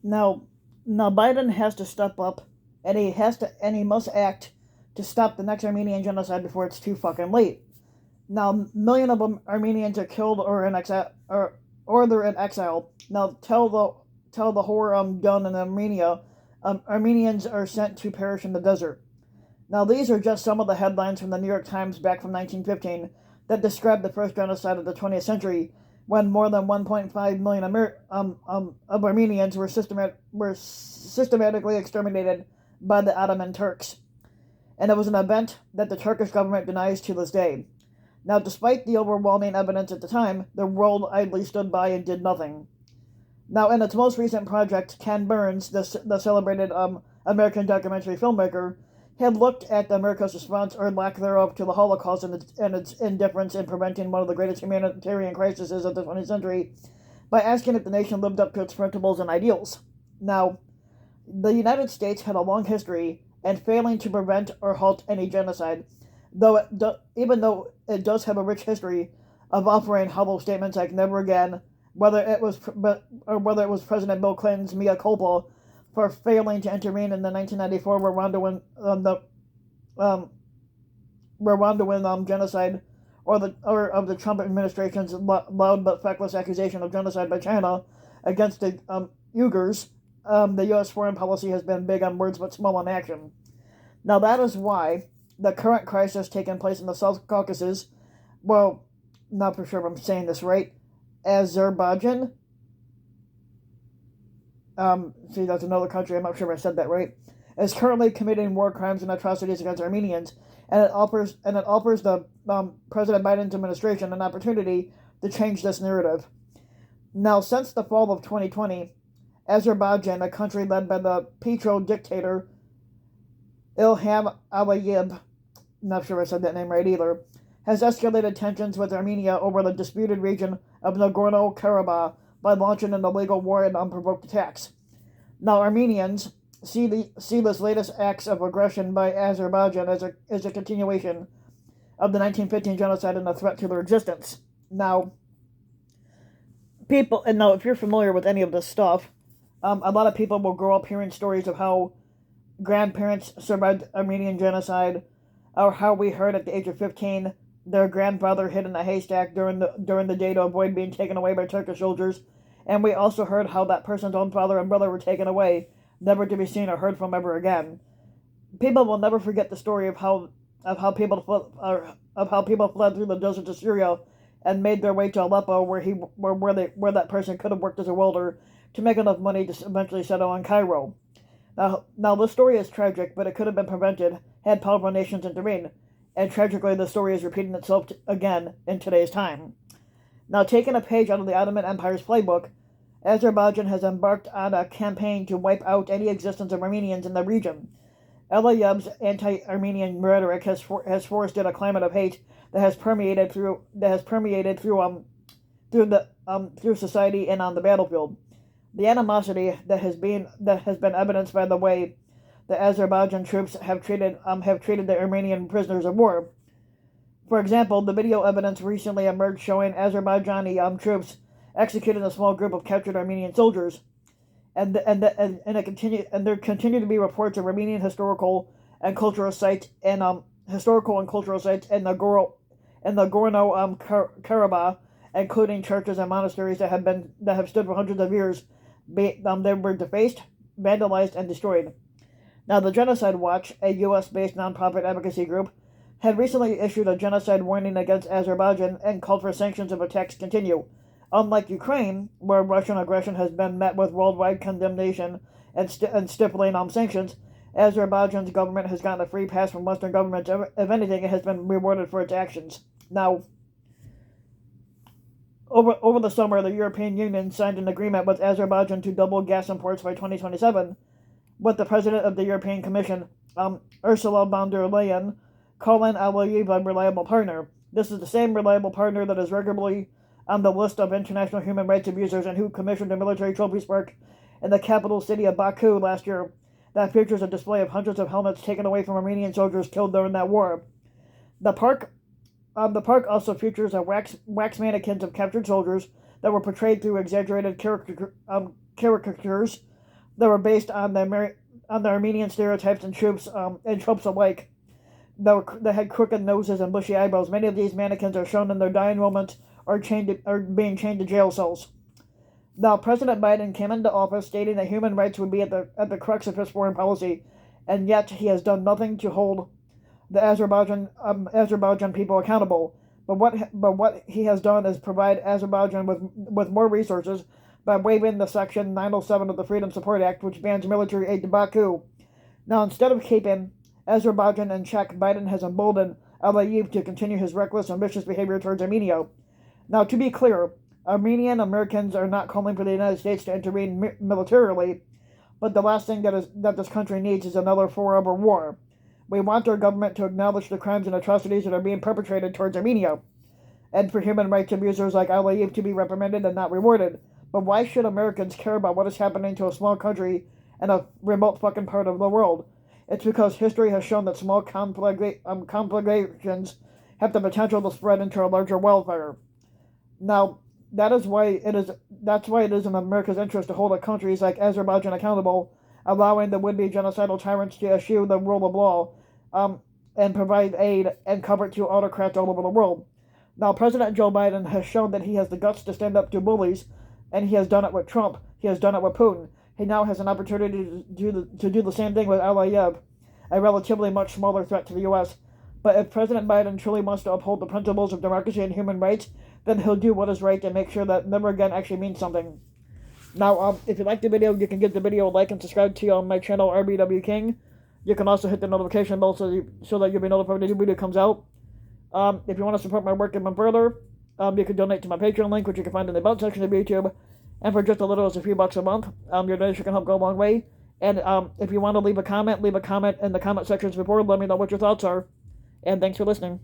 Now, now Biden has to step up, and he must act to stop the next Armenian genocide before it's too fucking late. Now, millions of Armenians are killed or in exile, or they're in exile. Now, tell the horror done in Armenia. Armenians are sent to perish in the desert. Now, these are just some of the headlines from the New York Times back from 1915 that described the first genocide of the 20th century, when more than 1.5 million of Armenians were systematically exterminated by the Ottoman Turks. And it was an event that the Turkish government denies to this day. Now, despite the overwhelming evidence at the time, the world idly stood by and did nothing. Now, in its most recent project, Ken Burns, the celebrated American documentary filmmaker, had looked at America's response or lack thereof to the Holocaust and its indifference in preventing one of the greatest humanitarian crises of the 20th century by asking if the nation lived up to its principles and ideals. Now, the United States had a long history in failing to prevent or halt any genocide, even though it does have a rich history of offering hollow statements like "never again," whether it was President Bill Clinton's mea culpa for failing to intervene in the 1994 Rwandan genocide, or of the Trump administration's loud but feckless accusation of genocide by China against the Uyghurs. The U.S. foreign policy has been big on words but small on action. Now that is why the current crisis taking place in the South Caucasus, well, not for sure if I'm saying this right, Azerbaijan. See, that's another country. I'm not sure if I said that right. Is currently committing war crimes and atrocities against Armenians, and it offers the President Biden's administration an opportunity to change this narrative. Now, since the fall of 2020, Azerbaijan, a country led by the Petro dictator Ilham Aliyev, not sure if I said that name right either, has escalated tensions with Armenia over the disputed region of Nagorno-Karabakh by launching an illegal war and unprovoked attacks. Now, Armenians see this latest acts of aggression by Azerbaijan as a continuation of the 1915 genocide and a threat to their existence. Now, if you're familiar with any of this stuff, a lot of people will grow up hearing stories of how grandparents survived Armenian genocide, or how we heard at the age of 15 their grandfather hid in a haystack during the day to avoid being taken away by Turkish soldiers, and we also heard how that person's own father and brother were taken away, never to be seen or heard from ever again. People will never forget the story of how people fled through the desert to Syria and made their way to Aleppo, where that person could have worked as a welder to make enough money to eventually settle in Cairo. Now the story is tragic, but it could have been prevented had powerful nations intervened, and tragically the story is repeating itself again in today's time. Now, taking a page out of the Ottoman Empire's playbook, Azerbaijan has embarked on a campaign to wipe out any existence of Armenians in the region. Aliyev's anti-Armenian rhetoric has fostered a climate of hate that has permeated through society and on the battlefield. The animosity that has been evidenced by the way the Azerbaijan troops have treated the Armenian prisoners of war. For example, the video evidence recently emerged showing Azerbaijani troops executing a small group of captured Armenian soldiers, and there continue to be reports of Armenian historical and cultural sites in Nagorno Karabakh, including churches and monasteries that have stood for hundreds of years. They were defaced, vandalized, and destroyed. Now, the Genocide Watch, a U.S.-based nonprofit advocacy group, had recently issued a genocide warning against Azerbaijan and called for sanctions if attacks continue. Unlike Ukraine, where Russian aggression has been met with worldwide condemnation and stifling sanctions, Azerbaijan's government has gotten a free pass from Western governments. If anything, it has been rewarded for its actions. Now, over the summer, the European Union signed an agreement with Azerbaijan to double gas imports by 2027, with the President of the European Commission, Ursula von der Leyen, calling Aliyev a reliable partner. This is the same reliable partner that is regularly on the list of international human rights abusers and who commissioned a military trophies park in the capital city of Baku last year that features a display of hundreds of helmets taken away from Armenian soldiers killed during that war. The park also features wax mannequins of captured soldiers that were portrayed through exaggerated caricatures that were based on the Armenian stereotypes and tropes alike. That had crooked noses and bushy eyebrows. Many of these mannequins are shown in their dying moments or being chained to jail cells. Now, President Biden came into office stating that human rights would be at the crux of his foreign policy, and yet he has done nothing to hold the Azerbaijan people accountable. But what he has done is provide Azerbaijan with more resources by waiving the Section 907 of the Freedom Support Act, which bans military aid to Baku. Now, instead of keeping Azerbaijan in check, Biden has emboldened Aliyev to continue his reckless and vicious behavior towards Armenia. Now, to be clear, Armenian Americans are not calling for the United States to intervene militarily, but the last thing that this country needs is another forever war. We want our government to acknowledge the crimes and atrocities that are being perpetrated towards Armenia, and for human rights abusers like Aliyev to be reprimanded and not rewarded. But why should Americans care about what is happening to a small country in a remote fucking part of the world? It's because history has shown that small conflagrations have the potential to spread into a larger wildfire. Now, that's why it is in America's interest to hold countries like Azerbaijan accountable, allowing the would-be genocidal tyrants to eschew the rule of law, and provide aid and cover to autocrats all over the world. Now, President Joe Biden has shown that he has the guts to stand up to bullies, and he has done it with Trump. He has done it with Putin. He now has an opportunity to do the same thing with Aliyev, a relatively much smaller threat to the U.S. But if President Biden truly wants to uphold the principles of democracy and human rights, then he'll do what is right and make sure that never again actually means something. Now, if you like the video, you can give the video a like and subscribe to my channel, RBW King. You can also hit the notification bell so that you'll be notified when a new video comes out. If you want to support my work even further, you can donate to my Patreon link, which you can find in the About section of YouTube. And for just a little as a few bucks a month, your donation can help go a long way. And if you want to leave a comment in the comment sections before. Let me know what your thoughts are. And thanks for listening.